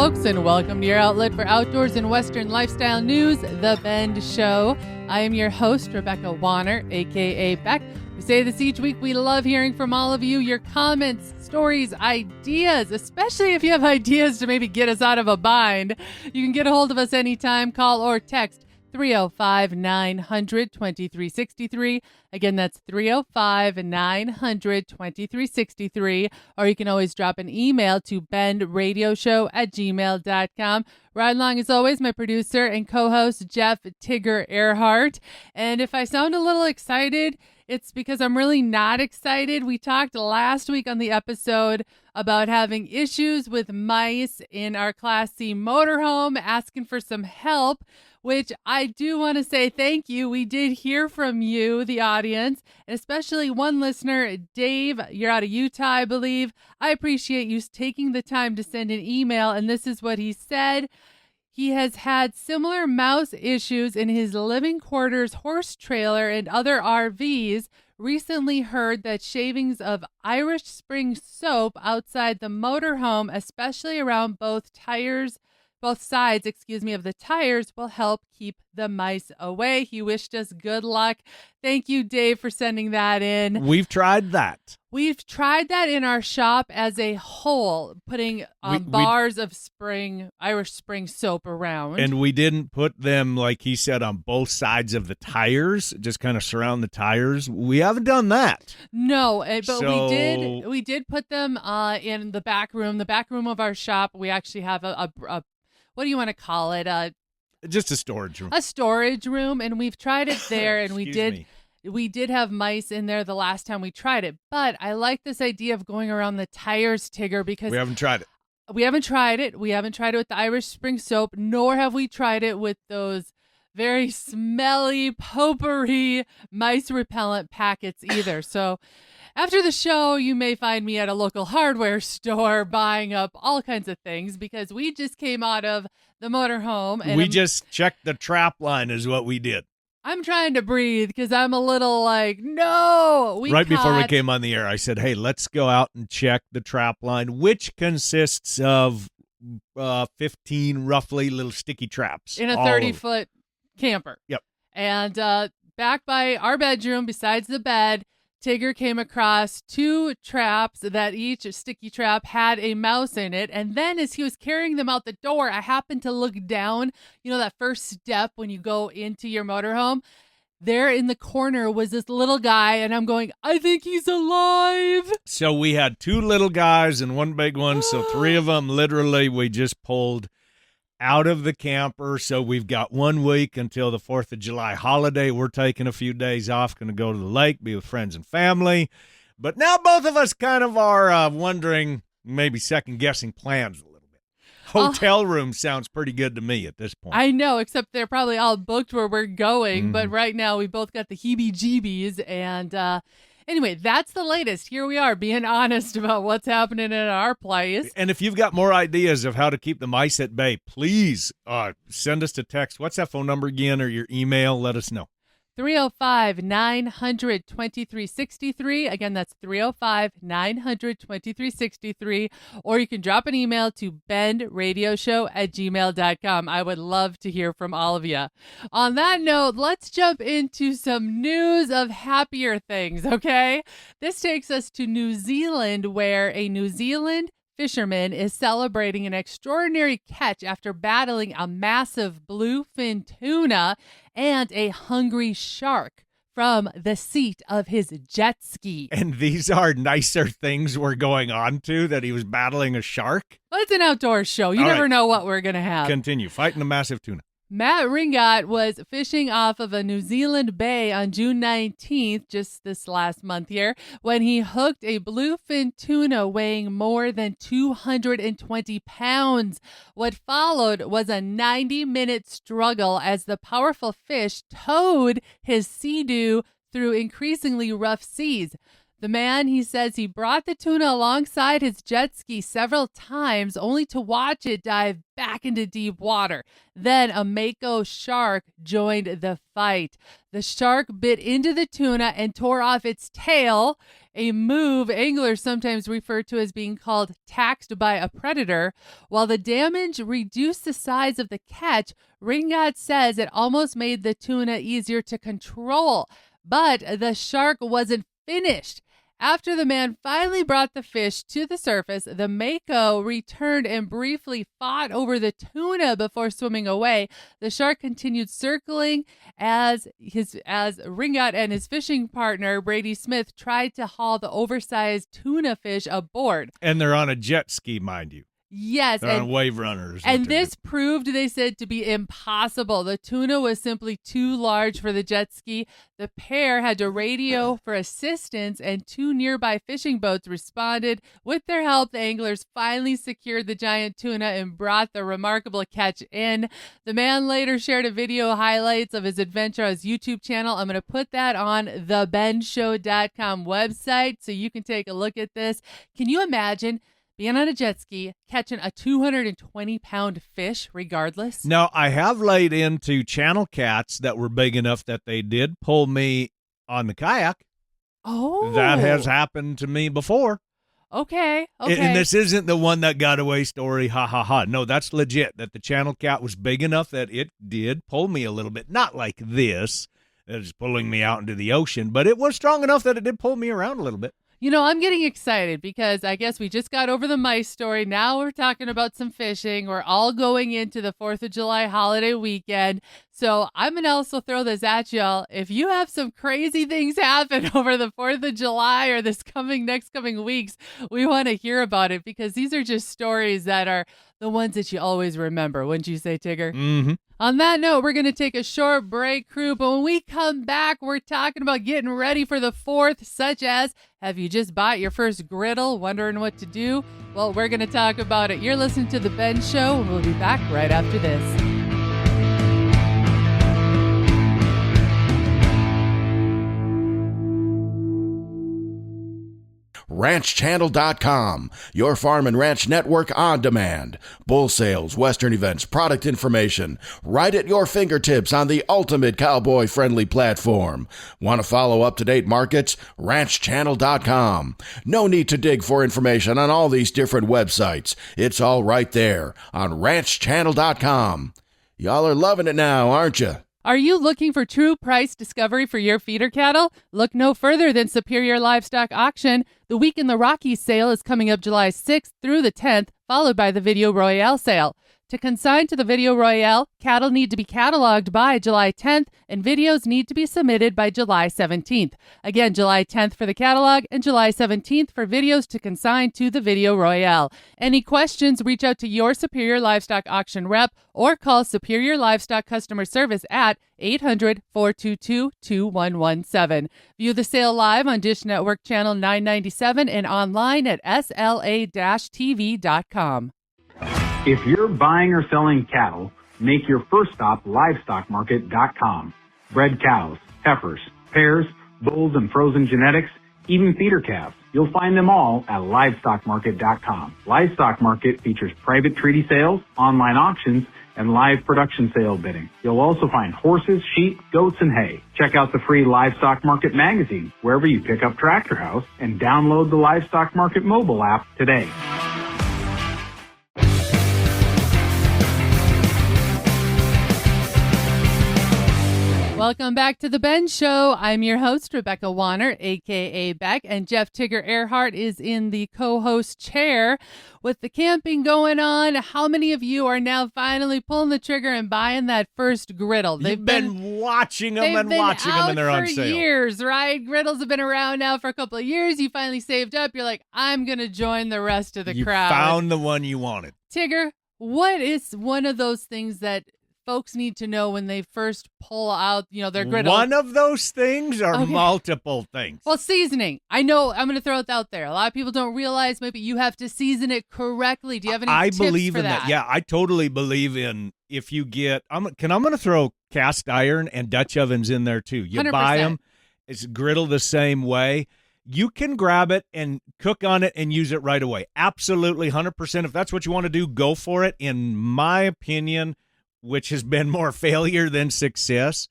folks, and welcome to your outlet for outdoors and Western lifestyle news, The Bend Show. I am your host, Rebecca Wanner, a.k.a. Beck. We say this each week. We love hearing from all of you, your comments, stories, ideas, especially if you have ideas to maybe get us out of a bind. You can get a hold of us anytime, call or text 305-900-2363. Again, that's 305-900-2363. Or you can always drop an email to bendradioshow@gmail.com. Right along, as always, my producer and co-host, Jeff Tigger Erhardt. And if I sound a little excited, it's because I'm really not excited. We talked last week on the episode about having issues with mice in our Class C motorhome, asking for some help, which I do want to say thank you. We did hear from you, the audience, and especially one listener, Dave. You're out of Utah, I believe. I appreciate you taking the time to send an email, and this is what he said. He has had similar mouse issues in his living quarters, horse trailer, and other RVs. Recently heard that shavings of Irish Spring soap outside the motorhome, especially around both sides, of the tires, will help keep the mice away. He wished us good luck. Thank you, Dave, for sending that in. We've tried that. We've tried that in our shop as a whole, putting bars of Irish Spring soap around. And we didn't put them, like he said, on both sides of the tires, just kind of surround the tires. We haven't done that. No, but we did put them in the back room. The back room of our shop, we actually have a what do you want to call it? Just a storage room. A storage room, and we've tried it there, and we did have mice in there the last time we tried it. But I like this idea of going around the tires, Tigger, because we haven't tried it. We haven't tried it. We haven't tried it with the Irish Spring soap, nor have we tried it with those very smelly, potpourri mice repellent packets either. So after the show, you may find me at a local hardware store buying up all kinds of things because we just came out of the motorhome. And we just checked the trap line is what we did. I'm trying to breathe because I'm a little like, no. Before we came on the air, I said, hey, let's go out and check the trap line, which consists of 15 roughly little sticky traps. In a 30-foot camper. Yep. And back by our bedroom, besides the bed, Tigger came across 2 traps that each sticky trap had a mouse in it. And then as he was carrying them out the door, I happened to look down, that first step when you go into your motorhome. There in the corner was this little guy, and I'm going, I think he's alive. So we had 2 little guys and 1 big one. So 3 of them literally we just pulled out of the camper. So we've got 1 week until the 4th of July holiday. We're taking a few days off, going to go to the lake, be with friends and family. But now both of us kind of are wondering, maybe second-guessing plans a little bit. Hotel room sounds pretty good to me at this point. I know, except they're probably all booked where we're going. But right now we both got the heebie-jeebies. And anyway, that's the latest. Here we are being honest about what's happening in our place. And if you've got more ideas of how to keep the mice at bay, please send us a text. What's that phone number again, or your email? Let us know. 305-900-2363. Again, that's 305-900-2363. Or you can drop an email to bendradioshow@gmail.com. I would love to hear from all of you. On that note, let's jump into some news of happier things, okay? This takes us to New Zealand, where a New Zealand fisherman is celebrating an extraordinary catch after battling a massive bluefin tuna and a hungry shark from the seat of his jet ski. And these are nicer things we're going on to, that he was battling a shark? Well, it's an outdoor show. You never know what we're going to have. Continue. Fighting a massive tuna. Matt Ringott was fishing off of a New Zealand bay on June 19th, just this last month here, when he hooked a bluefin tuna weighing more than 220 pounds. What followed was a 90-minute struggle as the powerful fish towed his sea-doo through increasingly rough seas. The man, he says he brought the tuna alongside his jet ski several times only to watch it dive back into deep water. Then a mako shark joined the fight. The shark bit into the tuna and tore off its tail, a move anglers sometimes refer to as being called taxed by a predator. While the damage reduced the size of the catch, Ringot says it almost made the tuna easier to control. But the shark wasn't finished. After the man finally brought the fish to the surface, the mako returned and briefly fought over the tuna before swimming away. The shark continued circling as Ringot and his fishing partner, Brady Smith, tried to haul the oversized tuna fish aboard. And they're on a jet ski, mind you. Yes. They're on wave runners. And this proved, they said, to be impossible. The tuna was simply too large for the jet ski. The pair had to radio for assistance, and 2 nearby fishing boats responded. With their help, the anglers finally secured the giant tuna and brought the remarkable catch in. The man later shared a video highlights of his adventure on his YouTube channel. I'm going to put that on thebendshow.com website so you can take a look at this. Can you imagine being on a jet ski, catching a 220-pound fish regardless? Now, I have laid into channel cats that were big enough that they did pull me on the kayak. Oh. That has happened to me before. Okay. And this isn't the one that got away story, ha, ha, ha. No, that's legit, that the channel cat was big enough that it did pull me a little bit. Not like this, that is pulling me out into the ocean, but it was strong enough that it did pull me around a little bit. You know, I'm getting excited because I guess we just got over the mice story. Now we're talking about some fishing. We're all going into the 4th of July holiday weekend. So I'm going to also throw this at y'all. If you have some crazy things happen over the 4th of July or next coming weeks, we want to hear about it because these are just stories that are the ones that you always remember. Wouldn't you say, Tigger? Mm-hmm. On that note, we're going to take a short break, crew. But when we come back, we're talking about getting ready for the 4th, such as, have you just bought your first griddle, wondering what to do? Well, we're going to talk about it. You're listening to The Ben Show, and we'll be back right after this. RanchChannel.com, your farm and ranch network on demand. Bull sales, western events, product information, right at your fingertips on the ultimate cowboy-friendly platform. Want to follow up-to-date markets? RanchChannel.com. No need to dig for information on all these different websites. It's all right there on RanchChannel.com. Y'all are loving it now, aren't you? Are you looking for true price discovery for your feeder cattle? Look no further than Superior Livestock Auction. The Week in the Rockies sale is coming up July 6th through the 10th, followed by the Video Royale sale. To consign to the Video Royale, cattle need to be cataloged by July 10th, and videos need to be submitted by July 17th. Again, July 10th for the catalog and July 17th for videos to consign to the Video Royale. Any questions, reach out to your Superior Livestock Auction rep or call Superior Livestock Customer Service at 800-422-2117. View the sale live on Dish Network Channel 997 and online at sla-tv.com. If you're buying or selling cattle, make your first stop livestockmarket.com. Bred cows, heifers, pairs, bulls, and frozen genetics, even feeder calves. You'll find them all at livestockmarket.com. Livestock Market features private treaty sales, online auctions, and live production sale bidding. You'll also find horses, sheep, goats, and hay. Check out the free Livestock Market magazine wherever you pick up Tractor House and download the Livestock Market mobile app today. Welcome back to The Ben Show. I'm your host, Rebecca Wanner, a.k.a. Beck, and Jeff Tigger Erhardt is in the co-host chair. With the camping going on, how many of you are now finally pulling the trigger and buying that first griddle? They've been watching them and watching them, and they're on sale. For years, right? Griddles have been around now for a couple of years. You finally saved up. You're like, I'm going to join the rest of the crowd. You found the one you wanted. Tigger, what is one of those things that folks need to know when they first pull out, their griddle? One of those things or multiple things? Well, seasoning. I know, I'm going to throw it out there. A lot of people don't realize maybe you have to season it correctly. Do you have any tips for that? I believe in that. Yeah, I totally believe in if you get, I'm going to throw cast iron and Dutch ovens in there too. You 100%. Buy them. It's griddle the same way. You can grab it and cook on it and use it right away. Absolutely, 100%. If that's what you want to do, go for it. In my opinion, which has been more failure than success,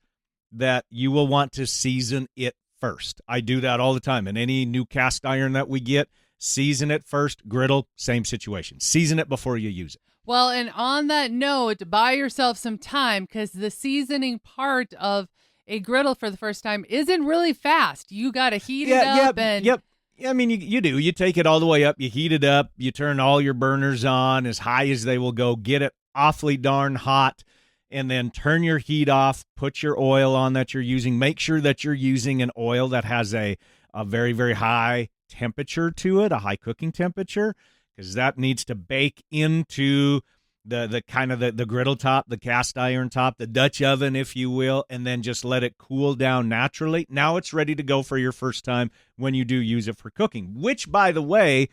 that you will want to season it first. I do that all the time. And any new cast iron that we get, season it first. Griddle, same situation. Season it before you use it. Well, and on that note, buy yourself some time, because the seasoning part of a griddle for the first time isn't really fast. You got to heat it up. Yep. I mean, you do. You take it all the way up. You heat it up. You turn all your burners on as high as they will go. Get it awfully darn hot, and then turn your heat off. Put your oil on that you're using. Make sure that you're using an oil that has a very, very high temperature to it, a high cooking temperature, because that needs to bake into the kind of the griddle top, the cast iron top, the Dutch oven, if you will, and then just let it cool down naturally. Now it's ready to go for your first time when you do use it for cooking, which, by the way,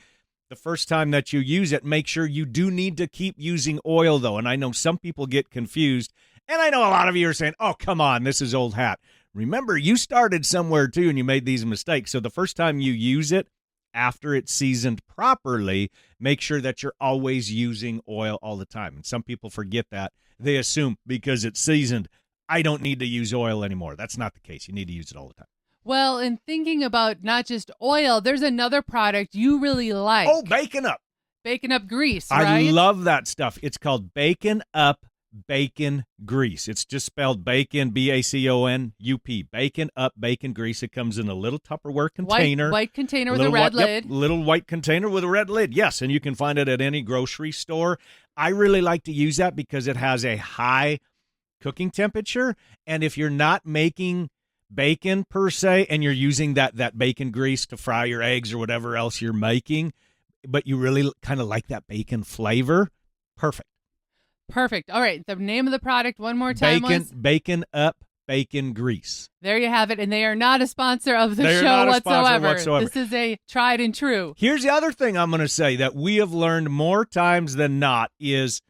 the first time that you use it, make sure you do need to keep using oil, though. And I know some people get confused, and I know a lot of you are saying, oh, come on, this is old hat. Remember, you started somewhere, too, and you made these mistakes. So the first time you use it, after it's seasoned properly, make sure that you're always using oil all the time. And some people forget that. They assume because it's seasoned, I don't need to use oil anymore. That's not the case. You need to use it all the time. Well, and thinking about not just oil, there's another product you really like. Oh, Bacon Up. Bacon Up grease, right? I love that stuff. It's called Bacon Up Bacon Grease. It's just spelled bacon, B-A-C-O-N-U-P. Bacon Up Bacon Grease. It comes in a little Tupperware container. White container with a red lid. Yep, little white container with a red lid, yes. And you can find it at any grocery store. I really like to use that because it has a high cooking temperature. And if you're not making bacon per se, and you're using that bacon grease to fry your eggs or whatever else you're making, but you really kind of like that bacon flavor, perfect. Perfect. All right. The name of the product one more time was? Bacon Up Bacon Grease. There you have it. And they are not a sponsor of the show whatsoever. This is a tried and true. Here's the other thing I'm going to say that we have learned more times than not is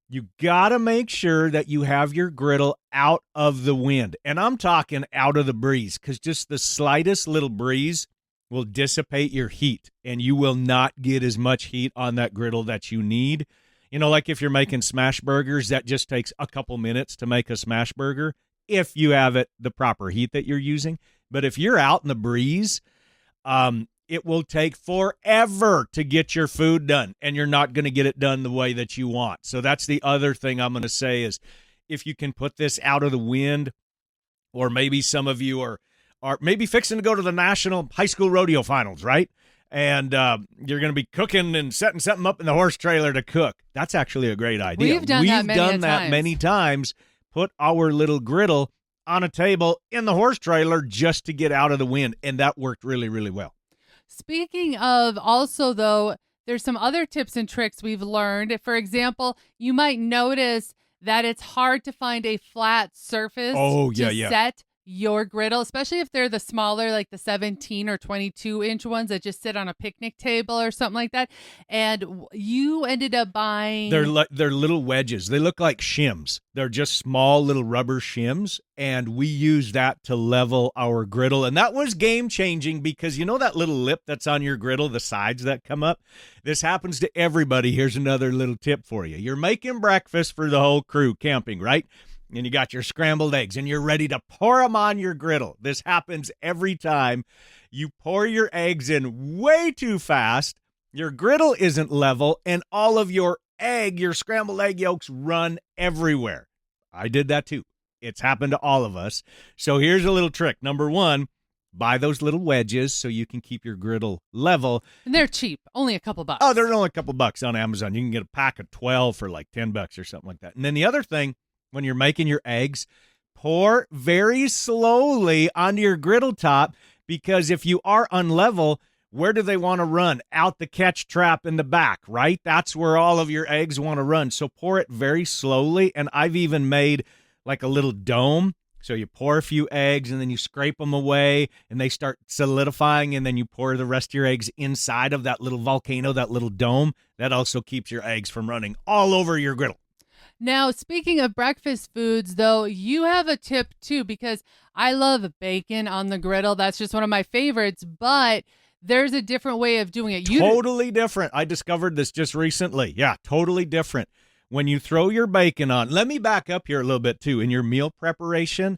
you got to make sure that you have your griddle out of the wind. And I'm talking out of the breeze, because just the slightest little breeze will dissipate your heat, and you will not get as much heat on that griddle that you need. You know, like if you're making smash burgers, that just takes a couple minutes to make a smash burger if you have the proper heat that you're using. But if you're out in the breeze, it will take forever to get your food done, and you're not going to get it done the way that you want. So that's the other thing I'm going to say is if you can put this out of the wind, or maybe some of you are maybe fixing to go to the National High School Rodeo Finals, right? And you're going to be cooking and setting something up in the horse trailer to cook. That's actually a great idea. We've done that many times. Put our little griddle on a table in the horse trailer just to get out of the wind, and that worked really, really well. Speaking of also, though, there's some other tips and tricks we've learned. For example, you might notice that it's hard to find a flat surface to set your griddle, especially if they're the smaller, like the 17 or 22 inch ones that just sit on a picnic table or something like that. And you ended up buying... They're little wedges. They look like shims. They're just small little rubber shims, and we use that to level our griddle. And that was game-changing because you know that little lip that's on your griddle, the sides that come up? This happens to everybody. Here's another little tip for you. You're making breakfast for the whole crew camping, right? And you got your scrambled eggs, and you're ready to pour them on your griddle. This happens every time. You pour your eggs in way too fast, your griddle isn't level, and all of your scrambled egg yolks run everywhere. I did that too. It's happened to all of us. So here's a little trick. Number one, buy those little wedges so you can keep your griddle level. And they're cheap, only a couple bucks. Oh, they're only a couple bucks on Amazon. You can get a pack of 12 for like $10 or something like that. And then the other thing, when you're making your eggs, pour very slowly onto your griddle top, because if you are unlevel, where do they want to run? Out the catch trap in the back, right? That's where all of your eggs want to run. So pour it very slowly, and I've even made like a little dome. So you pour a few eggs, and then you scrape them away, and they start solidifying, and then you pour the rest of your eggs inside of that little volcano, that little dome. That also keeps your eggs from running all over your griddle. Now, speaking of breakfast foods, though, you have a tip, too, because I love bacon on the griddle. That's just one of my favorites, but there's a different way of doing it. Totally different. I discovered this just recently. Yeah, totally different. When you throw your bacon on, let me back up here a little bit, too. In your meal preparation,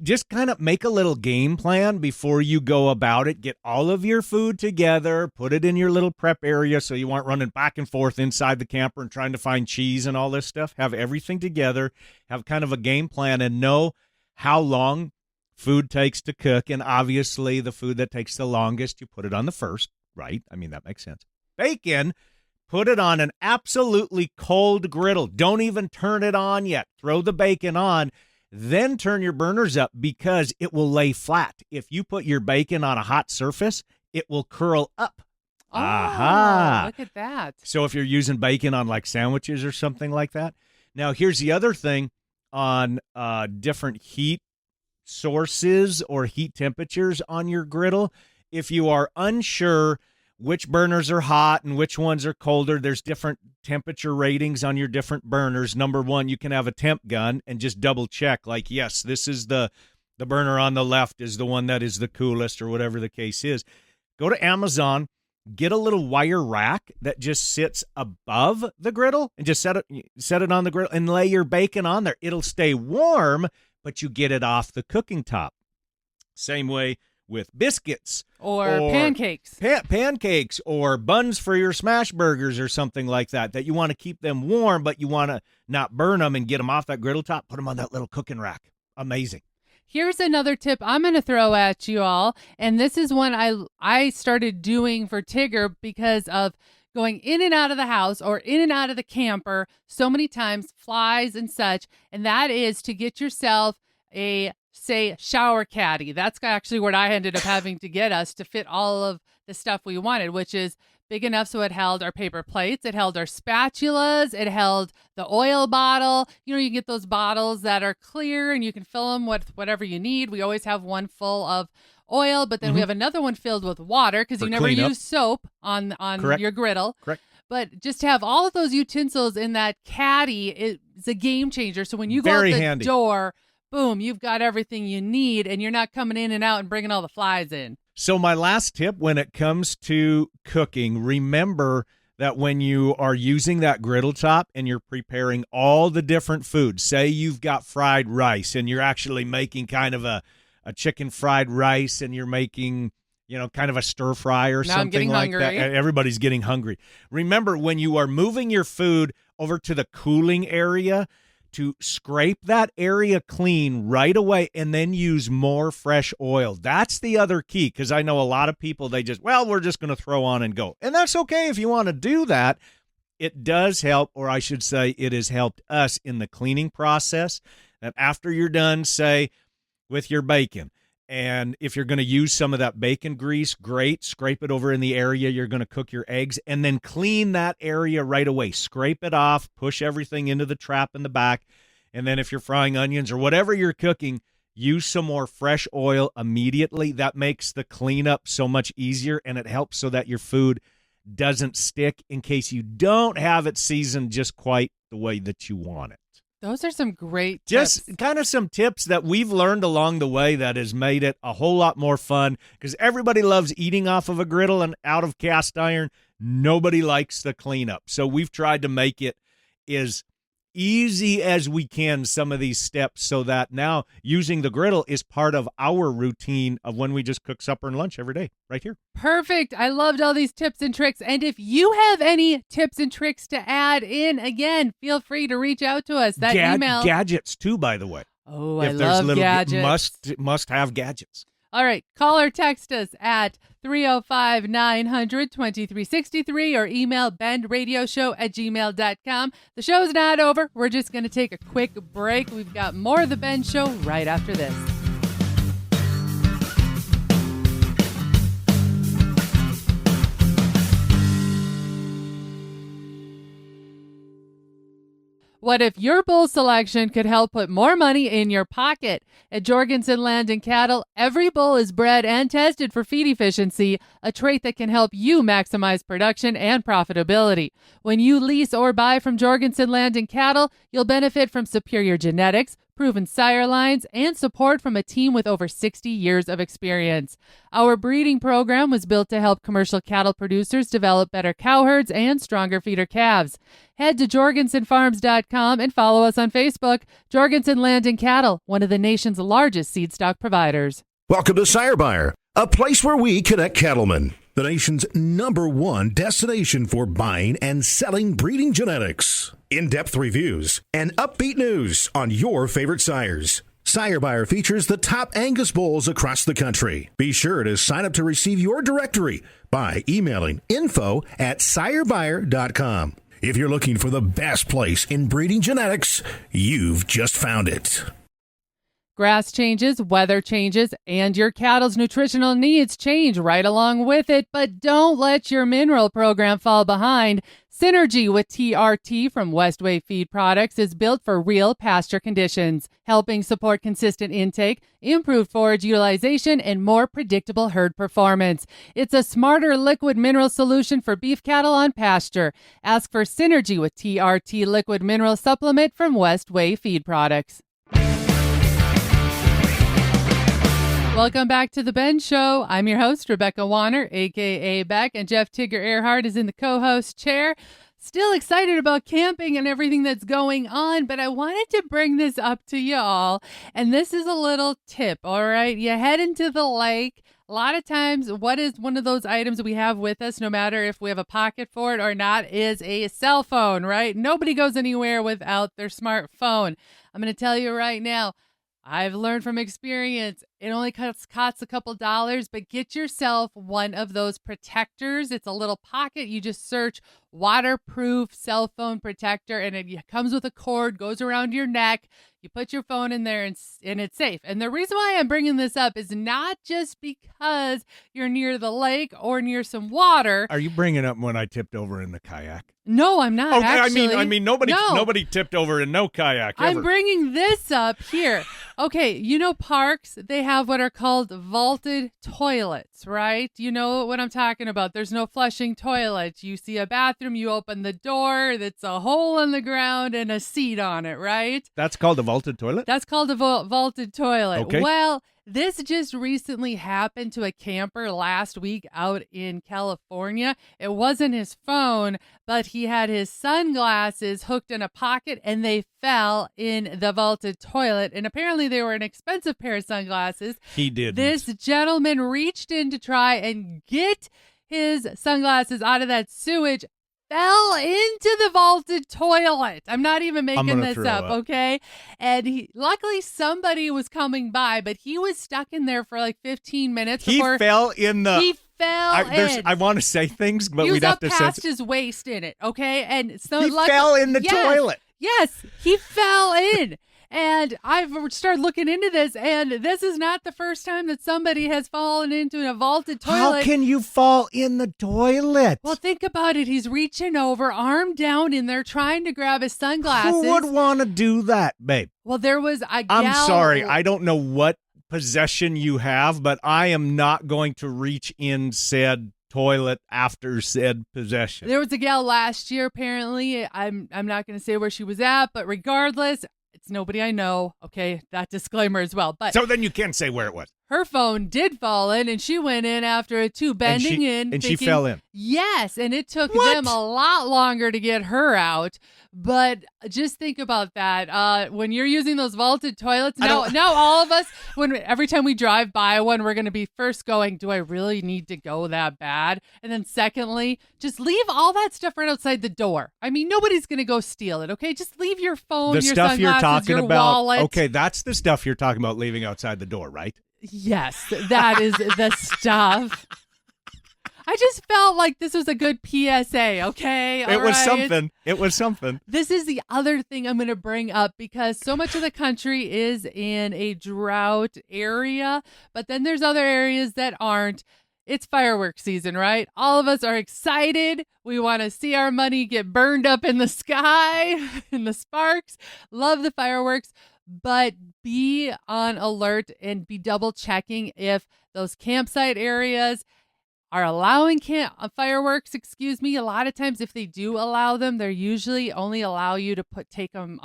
just kind of make a little game plan before you go about it. Get all of your food together, put it in your little prep area so you aren't running back and forth inside the camper and trying to find cheese and all this stuff. Have everything together, have kind of a game plan, and know how long food takes to cook. And obviously the food that takes the longest, you put it on the first, right? I mean, that makes sense. Bacon, put it on an absolutely cold griddle. Don't even turn it on yet. Throw the bacon on. Then turn your burners up because it will lay flat. If you put your bacon on a hot surface, it will curl up. Oh, Aha! Look at that. So if you're using bacon on like sandwiches or something like that. Now, here's the other thing on different heat sources or heat temperatures on your griddle. If you are unsure which burners are hot and which ones are colder, there's different temperature ratings on your different burners. Number one, you can have a temp gun and just double check, like, yes, this is the burner on the left is the one that is the coolest, or whatever the case is. Go to Amazon, get a little wire rack that just sits above the griddle, and just set it on the griddle and lay your bacon on there. It'll stay warm, but you get it off the cooking top. Same way with biscuits or pancakes. Pancakes or buns for your smash burgers or something like that you want to keep them warm, but you want to not burn them and get them off that griddle top. Put them on that little cooking rack. Amazing. Here's another tip I'm going to throw at you all, and this is one I started doing for Tigger because of going in and out of the house or in and out of the camper so many times, flies and such, and that is to get yourself a, say, shower caddy. That's actually what I ended up having to get us to fit all of the stuff we wanted, which is big enough so it held our paper plates, it held our spatulas, it held the oil bottle. You know, you get those bottles that are clear and you can fill them with whatever you need. We always have one full of oil, but then we have another one filled with water because you never use soap on your griddle. Correct. But just to have all of those utensils in that caddy is a game changer. So when you go Very out the handy. door, boom, you've got everything you need, and you're not coming in and out and bringing all the flies in. So my last tip when it comes to cooking, remember that when you are using that griddle top and you're preparing all the different foods, say you've got fried rice and you're actually making kind of a chicken fried rice and you're making, you know, kind of a stir fry or something like that. Everybody's getting hungry. Remember, when you are moving your food over to the cooling area, to scrape that area clean right away and then use more fresh oil. That's the other key, because I know a lot of people, we're just going to throw on and go. And that's okay if you want to do that. It does help, or I should say it has helped us in the cleaning process, that after you're done, say, with your bacon, and if you're going to use some of that bacon grease, great, scrape it over in the area you're going to cook your eggs, and then clean that area right away. Scrape it off, push everything into the trap in the back, and then if you're frying onions or whatever you're cooking, use some more fresh oil immediately. That makes the cleanup so much easier, and it helps so that your food doesn't stick in case you don't have it seasoned just quite the way that you want it. Those are some great tips. Just kind of some tips that we've learned along the way that has made it a whole lot more fun, because everybody loves eating off of a griddle and out of cast iron. Nobody likes the cleanup. So we've tried to make it as easy as we can, some of these steps, so that now using the griddle is part of our routine of when we just cook supper and lunch every day right here. Perfect. I loved all these tips and tricks. And if you have any tips and tricks to add in, again, feel free to reach out to us. That email. Gadgets too, by the way. Oh, I love gadgets. Must have gadgets. All right. Call or text us at 305-900-2363 or email bendradioshow@gmail.com. The show's not over. We're just going to take a quick break. We've got more of the Ben Show right after this. What if your bull selection could help put more money in your pocket? At Jorgensen Land and Cattle, every bull is bred and tested for feed efficiency, a trait that can help you maximize production and profitability. When you lease or buy from Jorgensen Land and Cattle, you'll benefit from superior genetics, proven sire lines, and support from a team with over 60 years of experience. Our breeding program was built to help commercial cattle producers develop better cow herds and stronger feeder calves. Head to jorgensenfarms.com and follow us on Facebook. Jorgensen Land and Cattle, one of the nation's largest seed stock providers. Welcome to Sire Buyer, a place where we connect cattlemen. The nation's #1 destination for buying and selling breeding genetics. In-depth reviews and upbeat news on your favorite sires. Sire Buyer features the top Angus bulls across the country. Be sure to sign up to receive your directory by emailing info@sirebuyer.com. If you're looking for the best place in breeding genetics, you've just found it. Grass changes, weather changes, and your cattle's nutritional needs change right along with it, but don't let your mineral program fall behind. Synergy with TRT from Westway Feed Products is built for real pasture conditions, helping support consistent intake, improved forage utilization, and more predictable herd performance. It's a smarter liquid mineral solution for beef cattle on pasture. Ask for Synergy with TRT liquid mineral supplement from Westway Feed Products. Welcome back to The Ben Show. I'm your host, Rebecca Wanner, a.k.a. Beck, and Jeff Tigger Erhardt is in the co-host chair. Still excited about camping and everything that's going on, but I wanted to bring this up to y'all, and this is a little tip, all right? You head into the lake. A lot of times, what is one of those items we have with us, no matter if we have a pocket for it or not, is a cell phone, right? Nobody goes anywhere without their smartphone. I'm going to tell you right now, I've learned from experience, it only costs a couple dollars, but get yourself one of those protectors. It's a little pocket. You just search waterproof cell phone protector, and it comes with a cord, goes around your neck. You put your phone in there, and it's safe. And the reason why I'm bringing this up is not just because you're near the lake or near some water. Are you bringing up when I tipped over in the kayak? No, I'm not. Okay, actually. I mean, nobody tipped over in no kayak ever. I'm bringing this up here. Okay, you know parks, they have what are called vaulted toilets, right? You know what I'm talking about. There's no flushing toilets. You see a bathroom, you open the door, that's a hole in the ground and a seat on it, right? That's called a vaulted toilet? That's called a vaulted toilet. Okay. Well, this just recently happened to a camper last week out in California. It wasn't his phone, but he had his sunglasses hooked in a pocket and they fell in the vaulted toilet. And apparently they were an expensive pair of sunglasses. He did. This gentleman reached in to try and get his sunglasses out of that sewage, fell into the vaulted toilet. I'm not even making this up, okay? And luckily somebody was coming by, but he was stuck in there for like 15 minutes before He fell in. I want to say things, but we'd we'd have up to past his waist in it, okay? And so he fell in the toilet. Yes, he fell in. And I've started looking into this, and this is not the first time that somebody has fallen into a vaulted toilet. How can you fall in the toilet? Well, think about it. He's reaching over, arm down in there, trying to grab his sunglasses. Who would want to do that, babe? Well, there was a gal. I'm sorry. I don't know what possession you have, but I am not going to reach in said toilet after said possession. There was a gal last year, apparently. I'm not going to say where she was at, but regardless, it's nobody I know. Okay, that disclaimer as well. But so then you can't say where it was. Her phone did fall in, and she went in after it too, bending in. And she fell in. Yes, and it took them a lot longer to get her out. But just think about that. When you're using those vaulted toilets, now all of us, every time we drive by one, we're going to be first going, do I really need to go that bad? And then secondly, just leave all that stuff right outside the door. I mean, nobody's going to go steal it, okay? Just leave your phone, your stuff sunglasses, you're talking your about. wallet. Okay, that's the stuff you're talking about leaving outside the door, right? Yes, that is the stuff. I just felt like this was a good PSA, okay? It was something. This is the other thing I'm going to bring up because so much of the country is in a drought area, but then there's other areas that aren't. It's fireworks season, right? All of us are excited. We want to see our money get burned up in the sky, in the sparks. Love the fireworks. But be on alert and be double checking if those campsite areas are allowing fireworks, a lot of times if they do allow them, they're usually only allow you to light them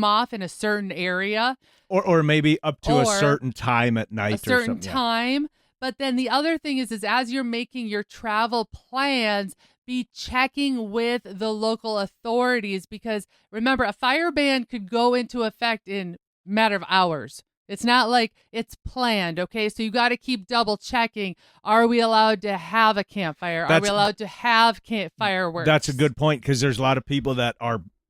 off in a certain area. Or maybe up to a certain time at night. A certain time. But then the other thing is as you're making your travel plans, be checking with the local authorities, because remember, a fire ban could go into effect in a matter of hours. It's not like it's planned, okay? So you got to keep double checking. Are we allowed to have a campfire? Are we allowed to have fireworks? That's a good point, because there's a lot of people that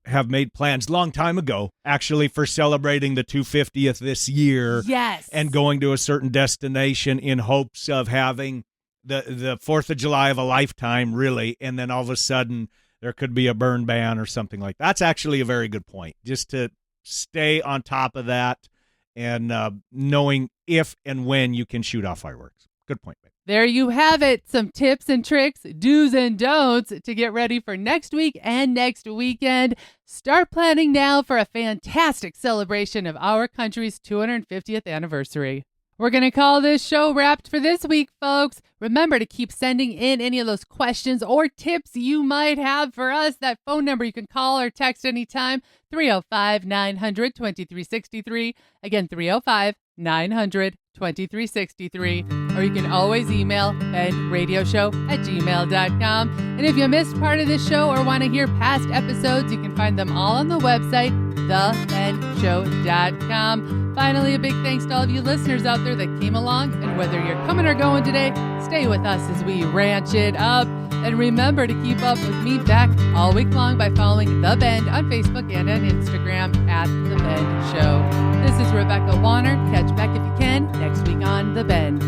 have made plans long time ago, actually, for celebrating the 250th this year. Yes. And going to a certain destination in hopes of having the 4th of July of a lifetime, really. And then all of a sudden there could be a burn ban or something like that. That's actually a very good point, just to stay on top of that and knowing if and when you can shoot off fireworks. Good point, babe. There you have it. Some tips and tricks, do's and don'ts to get ready for next week and next weekend. Start planning now for a fantastic celebration of our country's 250th anniversary. We're going to call this show wrapped for this week, folks. Remember to keep sending in any of those questions or tips you might have for us. That phone number you can call or text anytime, 305-900-2363. Again, 305-900-2363. Or you can always email benradioshow@gmail.com. And if you missed part of this show or want to hear past episodes, you can find them all on the website, thebendshow.com. Finally, a big thanks to all of you listeners out there that came along. And whether you're coming or going today, stay with us as we ranch it up. And remember to keep up with me back all week long by following The Bend on Facebook and on Instagram @The Bend Show. This is Rebecca Wanner. Catch back if you can next week on The Bend.